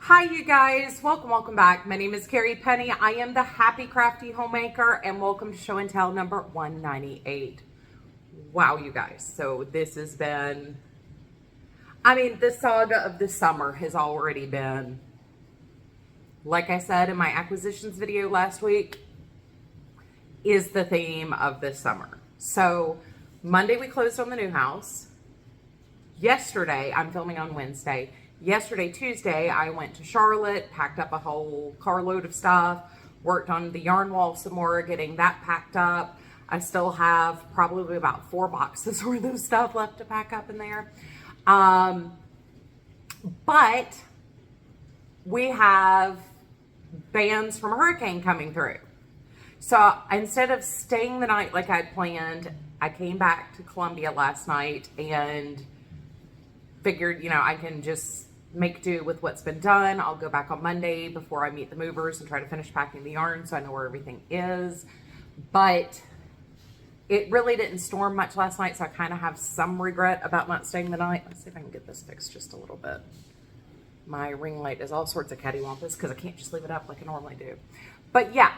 Hi you guys, welcome back. My name is Carrie Penny. I am the Happy Crafty Homemaker and welcome to show and tell number 198. Wow you guys, so this has been, the saga of the summer has already been, like I said in my acquisitions video last week, is the theme of this summer. So Monday we closed on the new house. Yesterday, I'm filming on Wednesday. Yesterday, Tuesday, I went to Charlotte, packed up a whole carload of stuff, worked on the yarn wall some more, getting that packed up. I still have probably about 4 boxes worth of stuff left to pack up in there. But we have bands from a hurricane coming through. So instead of staying the night like I'd planned, I came back to Columbia last night and figured, I can just make do with what's been done. I'll go back on Monday before I meet the movers and try to finish packing the yarn so I know where everything is. But it really didn't storm much last night, so I kind of have some regret about not staying the night. Let's see if I can get this fixed just a little bit. My ring light is all sorts of cattywampus because I can't just leave it up like I normally do. But yeah,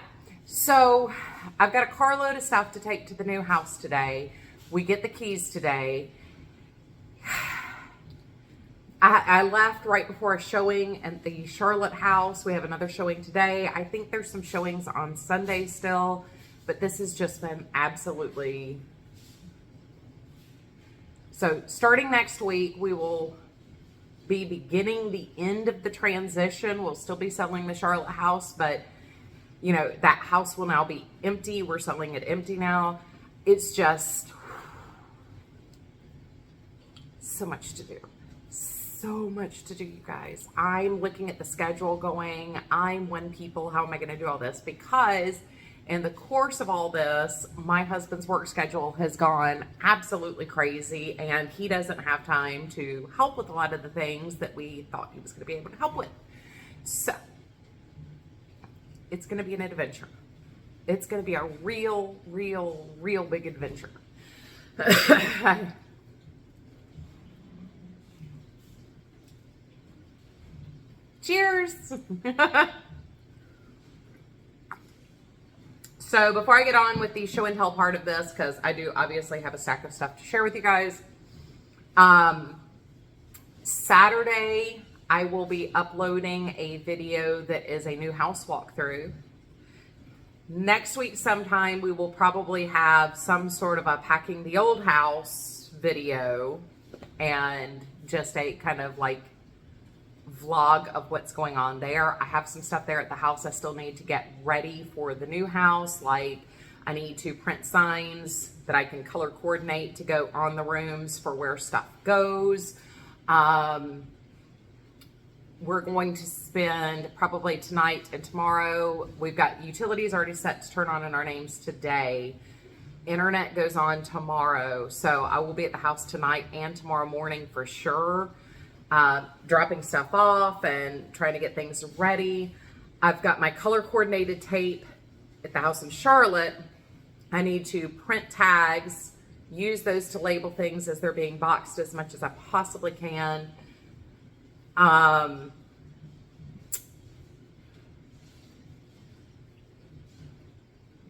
so I've got a carload of stuff to take to the new house today. We get the keys today. I left right before a showing at the Charlotte house. We have another showing today. I think there's some showings on Sunday still, but this has just been absolutely... So starting next week, we will be beginning the end of the transition. We'll still be selling the Charlotte house, but that house will now be empty. We're selling it empty now. It's just so much to do. So much to do, you guys. I'm looking at the schedule going, I'm one people, how am I going to do all this? Because in the course of all this, my husband's work schedule has gone absolutely crazy and he doesn't have time to help with a lot of the things that we thought he was going to be able to help with. So it's going to be an adventure. It's going to be a real big adventure. Cheers! So before I get on with the show and tell part of this, because I do obviously have a stack of stuff to share with you guys, Saturday I will be uploading a video that is a new house walkthrough. Next week sometime we will probably have some sort of a packing the old house video and just a kind of like vlog of what's going on there. I have some stuff there at the house I still need to get ready for the new house. Like I need to print signs that I can color coordinate to go on the rooms for where stuff goes. We're going to spend probably tonight and tomorrow. We've got utilities already set to turn on in our names today. Internet goes on tomorrow. So I will be at the house tonight and tomorrow morning for sure. Dropping stuff off and trying to get things ready. I've got my color coordinated tape at the house in Charlotte. I need to print tags, use those to label things as they're being boxed as much as I possibly can.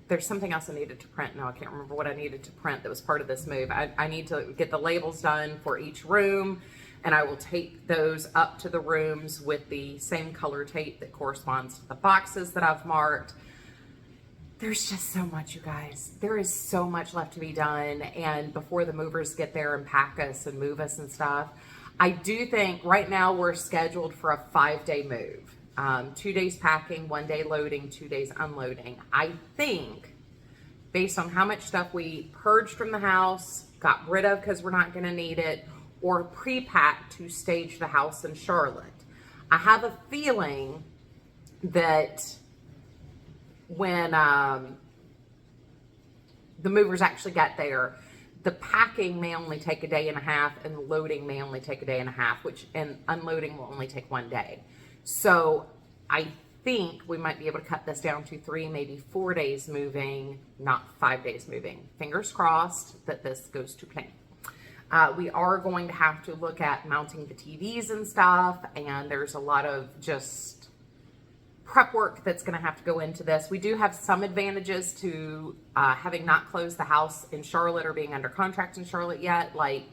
There's something else I needed to print. No, I can't remember what I needed to print that was part of this move. I need to get the labels done for each room. And I will tape those up to the rooms with the same color tape that corresponds to the boxes that I've marked. There's just so much, you guys. There is so much left to be done. And before the movers get there and pack us and move us and stuff, I do think right now we're scheduled for a 5-day move. 2 days packing, 1 day loading, 2 days unloading. I think based on how much stuff we purged from the house, got rid of because we're not going to need it, or pre-pack to stage the house in Charlotte. I have a feeling that when the movers actually get there, the packing may only take a day and a half and the loading may only take a day and a half, and unloading will only take 1 day. So I think we might be able to cut this down to 3, maybe 4 days moving, not 5 days moving. Fingers crossed that this goes to plan. We are going to have to look at mounting the TVs and stuff, and there's a lot of just prep work that's going to have to go into this. We do have some advantages to having not closed the house in Charlotte or being under contract in Charlotte yet. Like,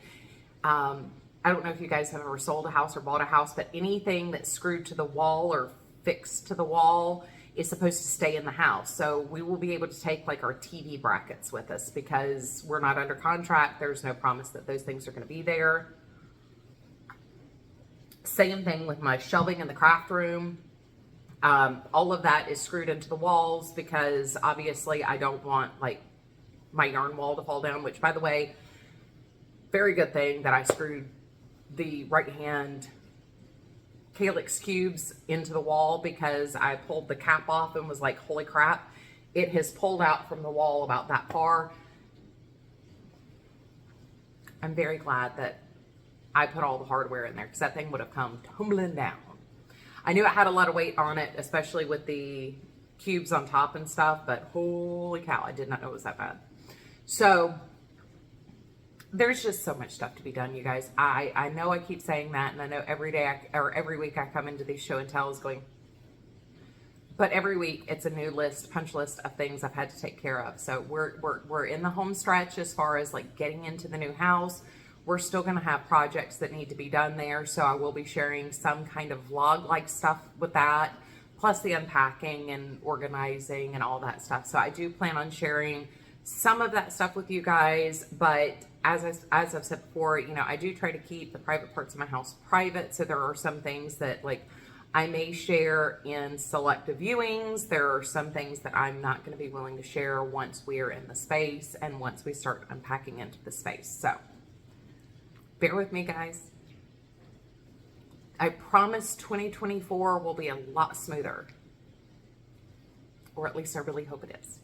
I don't know if you guys have ever sold a house or bought a house, but anything that's screwed to the wall or fixed to the wall is supposed to stay in the house. So we will be able to take like our TV brackets with us because we're not under contract. There's no promise that those things are going to be there. Same thing with my shelving in the craft room. All of that is screwed into the walls because obviously I don't want like my yarn wall to fall down, which by the way, very good thing that I screwed the right hand calyx cubes into the wall because I pulled the cap off and was like, holy crap, it has pulled out from the wall about that far. I'm very glad that I put all the hardware in there because that thing would have come tumbling down. I knew it had a lot of weight on it, especially with the cubes on top and stuff, but holy cow, I did not know it was that bad. So there's just so much stuff to be done, you guys. I know I keep saying that, and I know every day or every week I come into these show and tells going, but every week it's a new punch list of things I've had to take care of. So we're in the home stretch as far as like getting into the new house. We're still going to have projects that need to be done there, so I will be sharing some kind of vlog-like stuff with that, plus the unpacking and organizing and all that stuff. So I do plan on sharing some of that stuff with you guys, but as I've said before, you know, I do try to keep the private parts of my house private, so there are some things that like I may share in selective viewings. There are some things that I'm not going to be willing to share once we are in the space and once we start unpacking into the space. So bear with me, guys. I promise 2024 will be a lot smoother, or at least I really hope it is.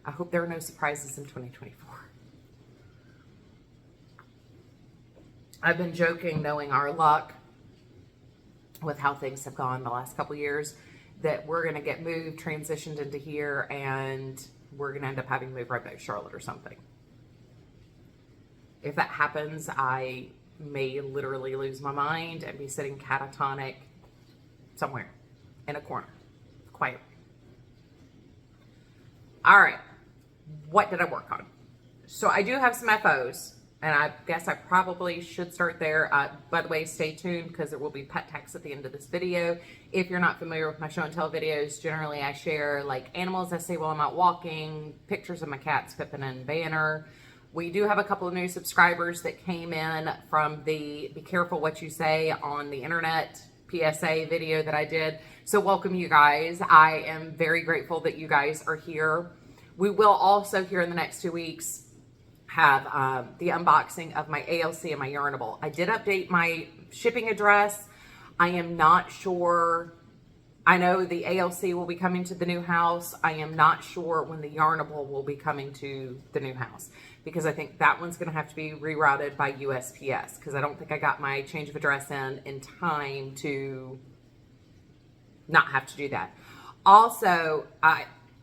I hope there are no surprises in 2024. I've been joking, knowing our luck with how things have gone the last couple years, that we're going to get moved, transitioned into here, and we're going to end up having to move right back to Charlotte or something. If that happens, I may literally lose my mind and be sitting catatonic somewhere in a corner, quiet. All right, what did I work on? So I do have some FOs, and I guess I probably should start there. By the way, stay tuned because there will be pet text at the end of this video. If you're not familiar with my show and tell videos, generally I share like animals I see while I'm out walking, pictures of my cats, Pippin and Banner. We do have a couple of new subscribers that came in from the Be Careful What You Say on the Internet PSA video that I did. So welcome, you guys. I am very grateful that you guys are here. We will also here in the next 2 weeks have the unboxing of my ALC and my Yarnable. I did update my shipping address. I am not sure. I know the ALC will be coming to the new house. I am not sure when the Yarnable will be coming to the new house, because I think that one's going to have to be rerouted by USPS, because I don't think I got my change of address in time to not have to do that. Also,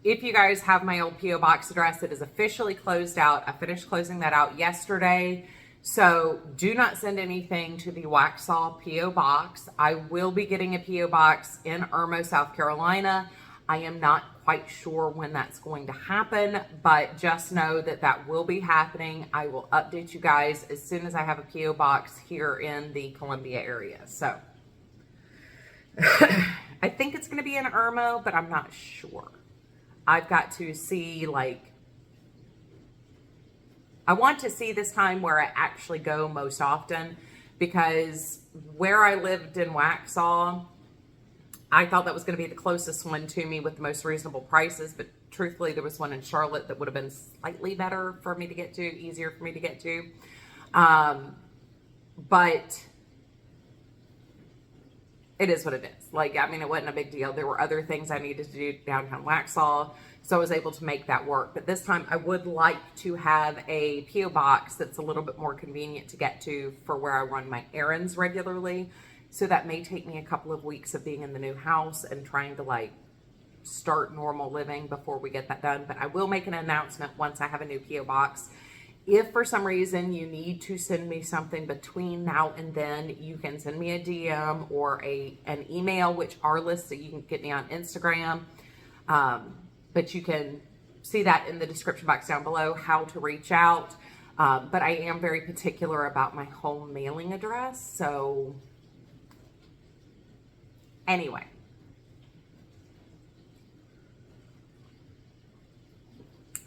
if you guys have my old P.O. box address, it is officially closed out. I finished closing that out yesterday. So do not send anything to the Waxhaw P.O. box. I will be getting a P.O. box in Irmo, South Carolina. I am not quite sure when that's going to happen, but just know that that will be happening. I will update you guys as soon as I have a P.O. box here in the Columbia area. So I think it's going to be in Irmo, but I'm not sure. I've got to see, like, I want to see this time where I actually go most often, because where I lived in Waxhaw, I thought that was going to be the closest one to me with the most reasonable prices, but truthfully there was one in Charlotte that would have been slightly better for me to get to, easier for me to get to. But it is what it is. Like, I mean, it wasn't a big deal. There were other things I needed to do downtown Waxhaw, so I was able to make that work. But this time I would like to have a P.O. box that's a little bit more convenient to get to for where I run my errands regularly. So that may take me a couple of weeks of being in the new house and trying to like start normal living before we get that done. But I will make an announcement once I have a new P.O. box. If for some reason you need to send me something between now and then, you can send me a DM or an email, which are listed. You can get me on Instagram. But you can see that in the description box down below, how to reach out. But I am very particular about my home mailing address. So anyway.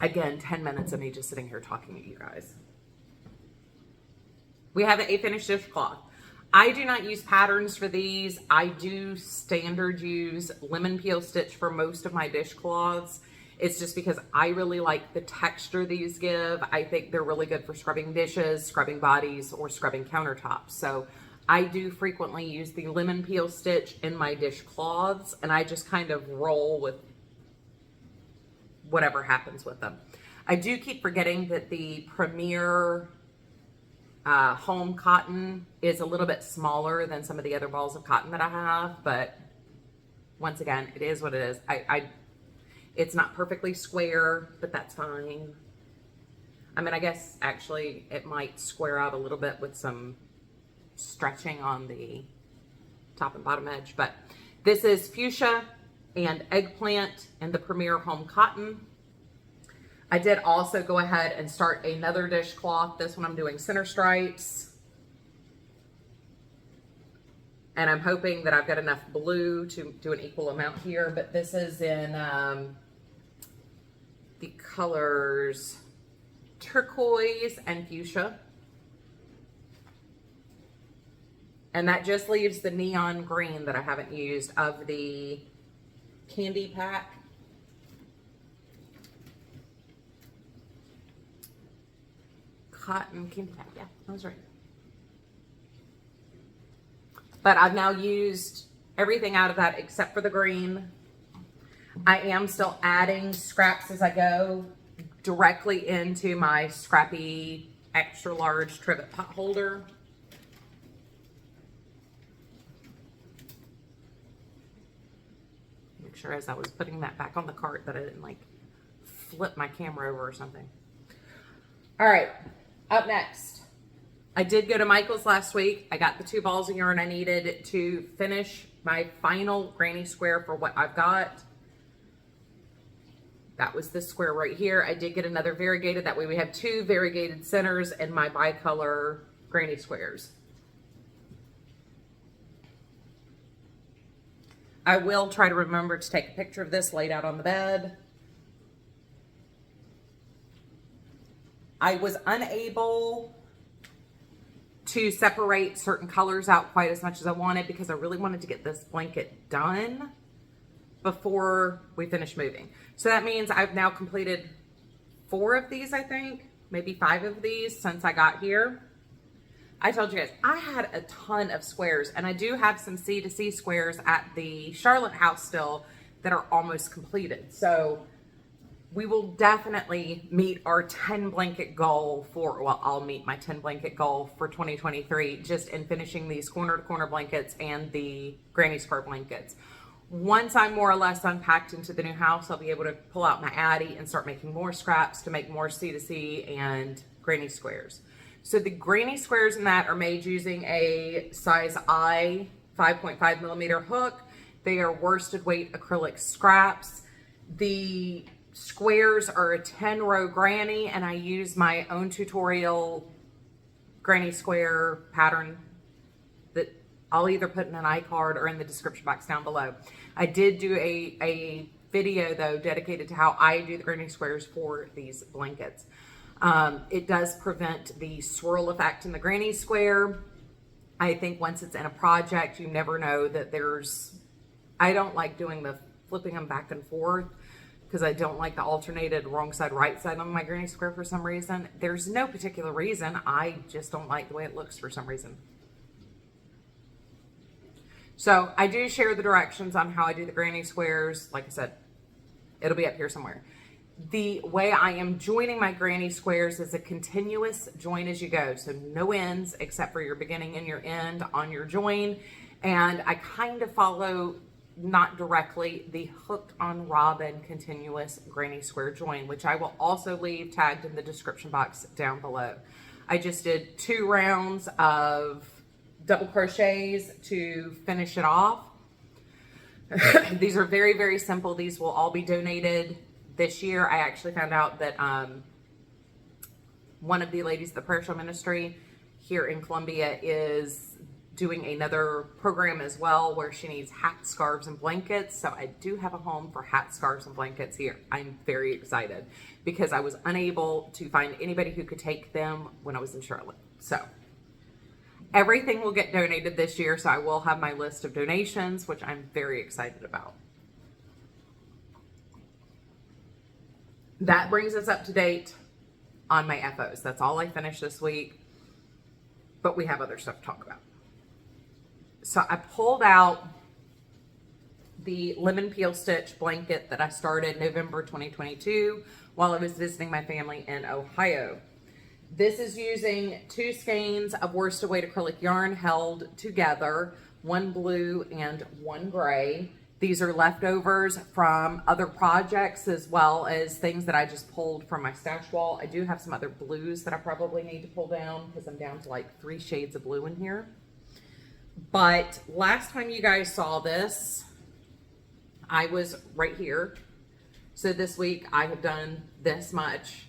Again, 10 minutes of me just sitting here talking to you guys. We have a finished dishcloth. I do not use patterns for these. I do standard use lemon peel stitch for most of my dishcloths. It's just because I really like the texture these give. I think they're really good for scrubbing dishes, scrubbing bodies, or scrubbing countertops. So I do frequently use the lemon peel stitch in my dishcloths, and I just kind of roll with whatever happens with them. I do keep forgetting that the Premier home cotton is a little bit smaller than some of the other balls of cotton that I have, but once again, it is what it is. It's not perfectly square, but that's fine. I mean, I guess actually it might square out a little bit with some stretching on the top and bottom edge, but this is fuchsia and eggplant and the Premier home cotton. I did also go ahead and start another dishcloth. This one I'm doing center stripes. And I'm hoping that I've got enough blue to do an equal amount here, but this is in the colors turquoise and fuchsia. And that just leaves the neon green that I haven't used of the candy pack. Cotton candy pack, yeah, I was right. But I've now used everything out of that except for the green. I am still adding scraps as I go directly into my scrappy extra large trivet pot holder. Make sure as I was putting that back on the cart that I didn't like flip my camera over or something. All right, up next. I did go to Michael's last week. I got the 2 balls of yarn I needed to finish my final granny square for what I've got. That was this square right here. I did get another variegated. That way we have 2 variegated centers in my bicolor granny squares. I will try to remember to take a picture of this laid out on the bed. I was unable to separate certain colors out quite as much as I wanted because I really wanted to get this blanket done before we finish moving. So that means I've now completed 4 of these, I think, maybe 5 of these since I got here. I told you guys, I had a ton of squares, and I do have some C2C squares at the Charlotte house still that are almost completed. So we will definitely meet our 10 blanket goal for, well, I'll meet my 10 blanket goal for 2023 just in finishing these corner to corner blankets and the granny square blankets. Once I'm more or less unpacked into the new house, I'll be able to pull out my Addy and start making more scraps to make more C2C and granny squares. So the granny squares in that are made using a size I 5.5 millimeter hook. They are worsted weight acrylic scraps. The squares are a 10 row granny, and I use my own tutorial granny square pattern that I'll either put in an iCard or in the description box down below. I did do a video though dedicated to how I do the granny squares for these blankets. It does prevent the swirl effect in the granny square. I think once it's in a project, you never know that I don't like doing the flipping them back and forth because I don't like the alternated wrong side, right side on my granny square for some reason. There's no particular reason. I just don't like the way it looks for some reason. So I do share the directions on how I do the granny squares. Like I said, it'll be up here somewhere. The way I am joining my granny squares is a continuous join as you go. So no ends except for your beginning and your end on your join. And I kind of follow not directly, the hooked on robin continuous granny square join, which I will also leave tagged in the description box down below. I just did 2 rounds of double crochets to finish it off. These are very, very simple. These will all be donated this year. I actually found out that one of the ladies at the Prayer Show Ministry here in Columbia is doing another program as well where she needs hats, scarves, and blankets. So I do have a home for hats, scarves, and blankets here. I'm very excited because I was unable to find anybody who could take them when I was in Charlotte. So everything will get donated this year. So I will have my list of donations, which I'm very excited about. That brings us up to date on my FOs. That's all I finished this week, but we have other stuff to talk about. So I pulled out the lemon peel stitch blanket that I started November 2022 while I was visiting my family in Ohio. This is using 2 skeins of worsted weight acrylic yarn held together, 1 blue and 1 gray. These are leftovers from other projects as well as things that I just pulled from my stash wall. I do have some other blues that I probably need to pull down because I'm down to like 3 shades of blue in here. But last time you guys saw this, I was right here. So this week I have done this much.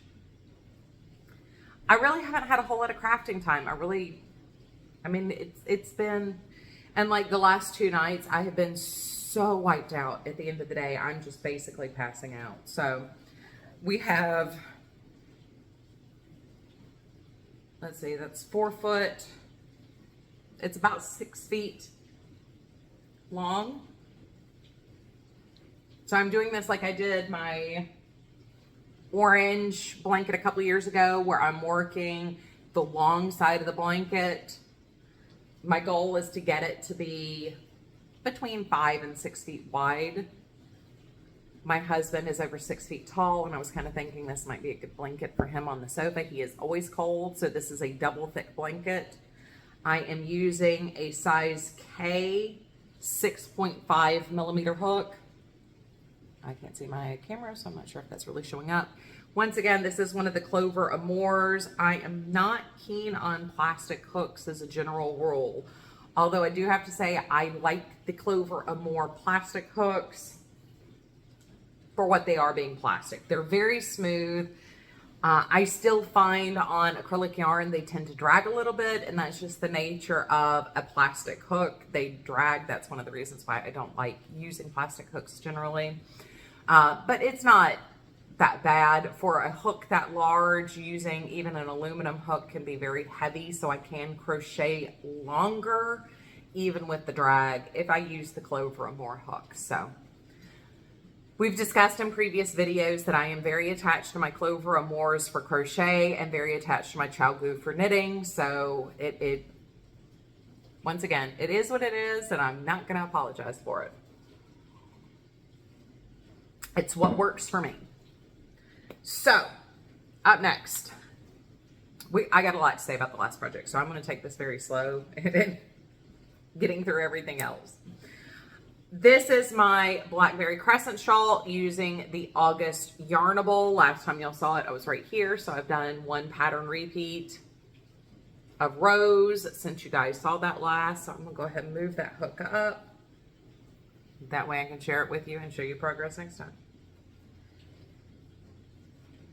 I really haven't had a whole lot of crafting time. It's been, and like the last 2 nights I have been so wiped out at the end of the day. I'm just basically passing out. So we have, let's see, that's 4 foot. It's about 6 feet long. So I'm doing this like I did my orange blanket a couple years ago, where I'm working the long side of the blanket. My goal is to get it to be between 5 and 6 feet wide. My husband is over 6 feet tall, and I was kind of thinking this might be a good blanket for him on the sofa. He is always cold, so this is a double thick blanket. I am using a size K 6.5 millimeter hook. I can't see my camera, so I'm not sure if that's really showing up. Once again, this is one of the Clover Amours. I am not keen on plastic hooks as a general rule, although I do have to say I like the Clover Amour plastic hooks for what they are, being plastic. They're very smooth. I still find on acrylic yarn they tend to drag a little bit, and that's just the nature of a plastic hook. They drag. That's one of the reasons why I don't like using plastic hooks generally. But it's not that bad. For a hook that large, using even an aluminum hook can be very heavy, so I can crochet longer even with the drag if I use the Clover Amour hook. So we've discussed in previous videos that I am very attached to my Clover Amours for crochet and very attached to my ChowGoo for knitting. So it once again, it is what it is, and I'm not going to apologize for it. It's what works for me. So up next, I got a lot to say about the last project, so I'm going to take this very slow and getting through everything else. This is my Blackberry Crescent shawl using the August Yarnable. Last time y'all saw it, I was right here. So I've done 1 pattern repeat of rows since you guys saw that last. So I'm gonna go ahead and move that hook up. That way I can share it with you and show you progress next time.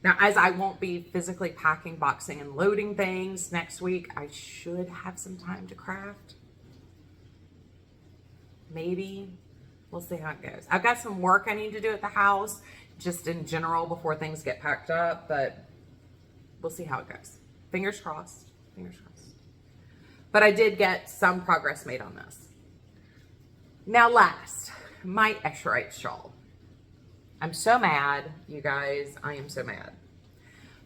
Now, as I won't be physically packing, boxing, and loading things next week, I should have some time to craft. Maybe. We'll see how it goes. I've got some work I need to do at the house, just in general, before things get packed up, but we'll see how it goes. Fingers crossed. Fingers crossed. But I did get some progress made on this. Now last, my Escherite shawl. I'm so mad, you guys. I am so mad.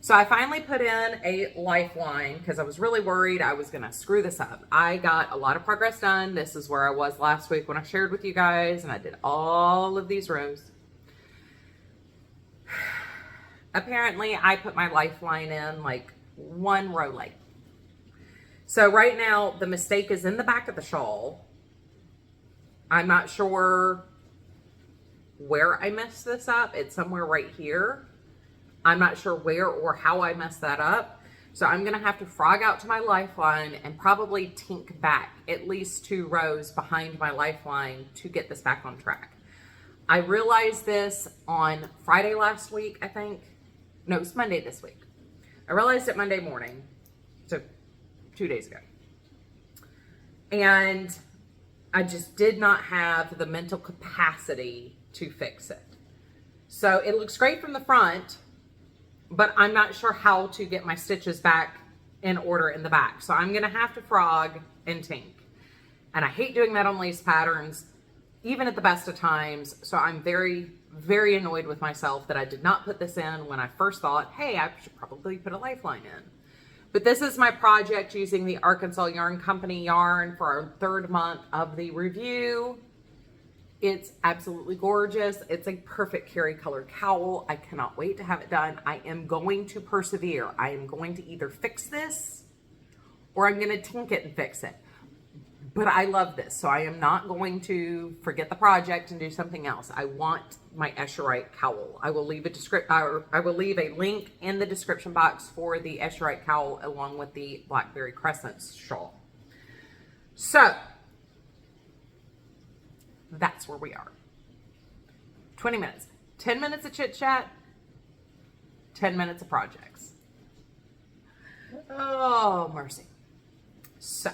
So I finally put in a lifeline because I was really worried I was going to screw this up. I got a lot of progress done. This is where I was last week when I shared with you guys, and I did all of these rows. Apparently, I put my lifeline in like 1 row late. So right now, the mistake is in the back of the shawl. I'm not sure where I messed this up. It's somewhere right here. I'm not sure where or how I messed that up. So I'm going to have to frog out to my lifeline and probably tink back at least 2 rows behind my lifeline to get this back on track. I realized this on Friday last week, I think. No, it was Monday this week. I realized it Monday morning, so 2 days ago. And I just did not have the mental capacity to fix it. So it looks great from the front, but I'm not sure how to get my stitches back in order in the back. So I'm gonna have to frog and tink. And I hate doing that on lace patterns, even at the best of times. So I'm very, very annoyed with myself that I did not put this in when I first thought, hey, I should probably put a lifeline in. But this is my project using the Arkansas Yarn Company yarn for our 3rd month of the review. It's absolutely gorgeous. It's a perfect Carrie colored cowl. I cannot wait to have it done. I am going to persevere. I am going to either fix this or I'm going to tink it and fix it. But I love this, so I am not going to forget the project and do something else. I want my Escherite cowl. I will leave a link in the description box for the Escherite cowl along with the Blackberry Crescents shawl. So that's where we are. 20 minutes. 10 minutes of chit chat, 10 minutes of projects. Oh, mercy. So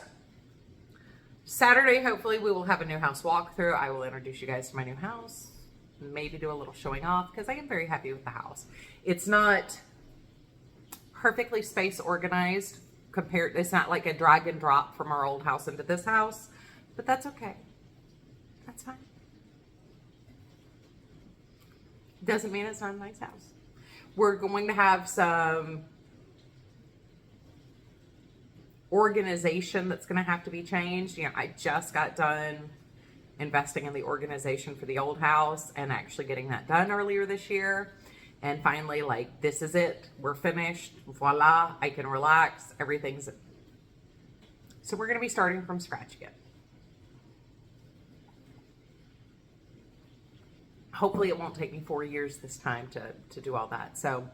Saturday, hopefully, we will have a new house walkthrough. I will introduce you guys to my new house. Maybe do a little showing off because I am very happy with the house. It's not perfectly space organized compared. It's not like a drag and drop from our old house into this house, but that's okay. That's fine. Doesn't mean it's not a nice house. We're going to have some organization that's going to have to be changed. You know, I just got done investing in the organization for the old house and actually getting that done earlier this year. And finally, like, this is it. We're finished. Voila. I can relax. Everything's... So we're going to be starting from scratch again. Hopefully it won't take me 4 years this time to do all that. So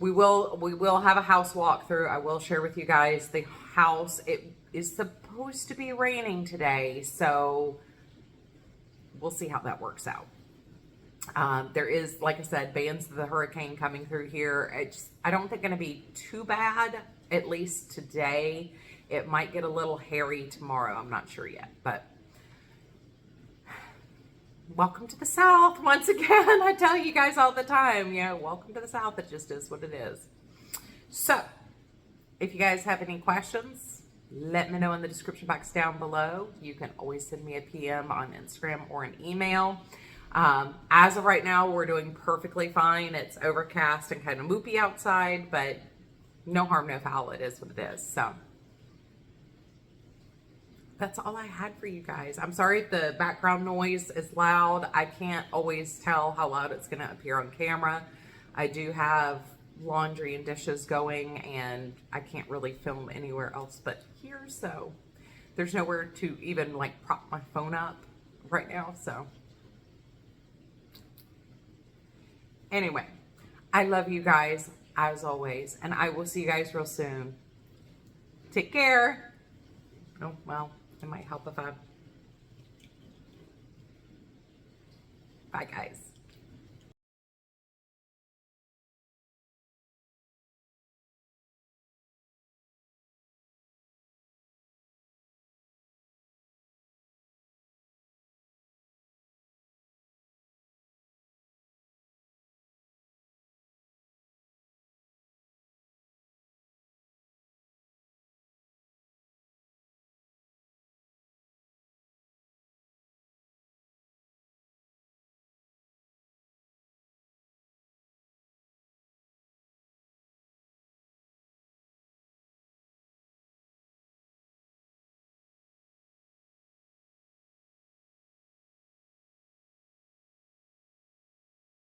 we will have a house walkthrough. I will share with you guys the house. It is supposed to be raining today, so we'll see how that works out. There is, like I said, bands of the hurricane coming through here. I don't think going to be too bad, at least today. It might get a little hairy tomorrow. I'm not sure yet, but welcome to the South once again. I tell you guys all the time, you know, welcome to the South. It just is what it is. So if you guys have any questions, let me know in the description box down below. You can always send me a PM on Instagram or an email. As of right now, we're doing perfectly fine. It's overcast and kind of moopy outside, but no harm, no foul. It is what it is. So that's all I had for you guys. I'm sorry if the background noise is loud. I can't always tell how loud it's going to appear on camera. I do have laundry and dishes going, and I can't really film anywhere else but here, so there's nowhere to even like prop my phone up right now. So anyway, I love you guys as always, and I will see you guys real soon. Take care. Oh, well, it might help if I... Bye, guys.